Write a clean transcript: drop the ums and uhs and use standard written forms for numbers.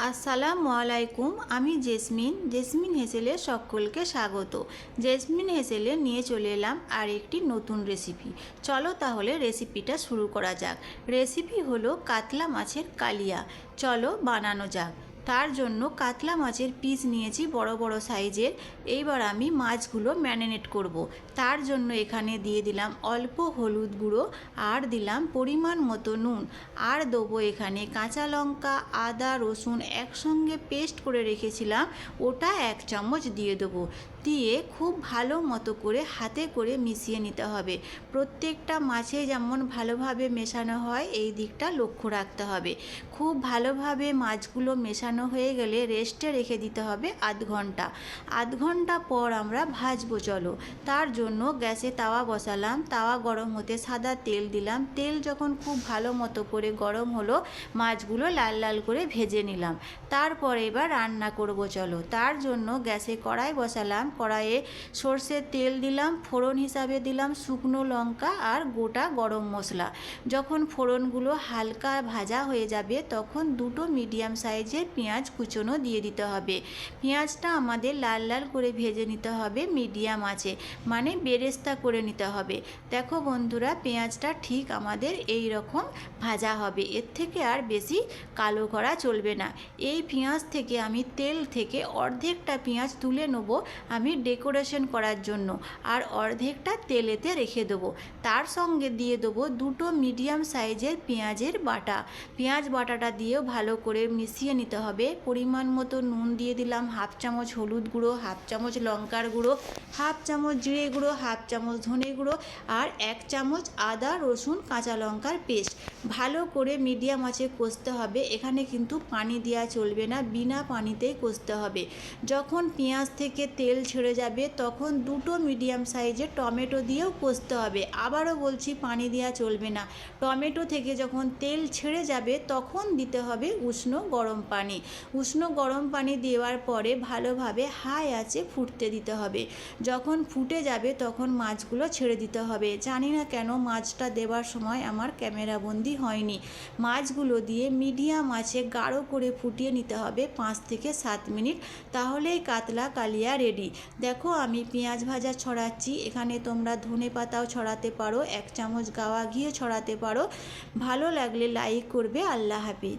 আসসালামু আলাইকুম। আমি জেসমিন হেসেলে সকলকে স্বাগত। জেসমিন হেসেলে নিয়ে চলে এলাম আর একটি নতুন রেসিপি। চলো তাহলে রেসিপিটা শুরু করা যাক। রেসিপি হলো কাতলা মাছের কালিয়া। চলো বানানো যাক। তার জন্য কাতলা মাছের পিস নিয়েছি বড় বড় সাইজের। এইবার আমি মাছগুলো ম্যারিনেট করব। তার জন্য এখানে দিয়ে দিলাম অল্প হলুদ গুঁড়ো, আর দিলাম পরিমাণ মতো নুন, আর দেবো এখানে কাঁচা লঙ্কা, আদা, রসুন একসঙ্গে পেস্ট করে রেখেছিলাম, ওটা 1 চামচ দিয়ে দেবো। দিয়ে খুব ভালো মতো করে হাতে করে মিশিয়ে নিতে হবে। প্রত্যেকটা মাছে যেমন ভালোভাবে মেশানো হয় এই দিকটা লক্ষ্য রাখতে হবে। খুব ভালোভাবে মাছগুলো মেশানো হয়ে গেলে রেস্টে রেখে দিতে হবে আধ ঘন্টা। আধ ঘন্টা পর আমরা ভাজবো। চলো, তার জন্য গ্যাসে তাওয়া বসালাম। তাওয়া গরম হতে সাদা তেল দিলাম। তেল যখন খুব ভালো মতো করে গরম হলো, মাছগুলো লাল লাল করে ভেজে নিলাম। তারপর এবার রান্না করব। চলো, তার জন্য গ্যাসে কড়াই বসালাম। কড়াইয়ে সর্ষের তেল দিলাম। ফোড়ন হিসাবে দিলাম শুকনো লঙ্কা আর গোটা গরম মশলা। যখন ফোড়নগুলো হালকা ভাজা হয়ে যাবে তখন দুটো মিডিয়াম সাইজের পেঁয়াজ কুচনো দিয়ে দিতে হবে। পেঁয়াজটা আমাদের লাল লাল করে ভেজে নিতে হবে মিডিয়াম আঁচে, মানে বেরেস্তা করে নিতে হবে। দেখো বন্ধুরা, পেঁয়াজটা ঠিক আমাদের এই রকম ভাজা হবে, এর থেকে আর বেশি কালো করা চলবে না। এই পেঁয়াজ থেকে আমি তেল থেকে অর্ধেকটা পেঁয়াজ তুলে নেব আমি ডেকোরেশন করার জন্য, আর অর্ধেকটা তেলেতে রেখে দেবো। তার সঙ্গে দিয়ে দেবো দুটো মিডিয়াম সাইজের পেঁয়াজের বাটা। পেঁয়াজ বাটাটা দিয়েও ভালো করে মিশিয়ে নিতে হবে। পরিমাণ মতো নুন দিয়ে দিলাম, 1/2 চামচ হলুদ গুঁড়ো, 1/2 চামচ লঙ্কার গুঁড়ো, 1/2 চামচ জিরে গুঁড়ো, 1/2 চামচ ধনে গুঁড়ো, আর 1 চামচ আদা রসুন কাঁচা লঙ্কার পেস্ট। ভালো করে মিডিয়াম আঁচে কষতে হবে। এখানে কিন্তু পানি দেওয়া চলবে না, বিনা পানিতেই কষতে হবে। যখন পেঁয়াজ থেকে তেল ছেড়ে যাবে তখন দুটো মিডিয়াম সাইজের টমেটো দিয়েও কষতে হবে। আবারও বলছি, পানি দেওয়া চলবে না। টমেটো থেকে যখন তেল ছেড়ে যাবে তখন দিতে হবে উষ্ণ গরম পানি। উষ্ণ গরম পানি দেওয়ার পরে ভালোভাবে হাই আঁচে ফুটতে দিতে হবে। যখন ফুটে যাবে তখন মাছগুলো ছেড়ে দিতে হবে। জানি না কেন মাছটা দেওয়ার সময় আমার ক্যামেরা বন্দি হয়নি। মাছগুলো দিয়ে মিডিয়াম আঁচে গাঢ় করে ফুটিয়ে নিতে হবে 5 থেকে 7 মিনিট, তাহলেই কাতলা কালিয়া রেডি। দেখো, আমি পেঁয়াজ ভাজা ছড়াচ্ছি। এখানে তোমরা ধনে পাতাও ছড়াতে পারো, 1 চামচ গাওয়া ঘিও ছড়াতে পারো। ভালো লাগলে লাইক করবে। আল্লাহ হাফেজ।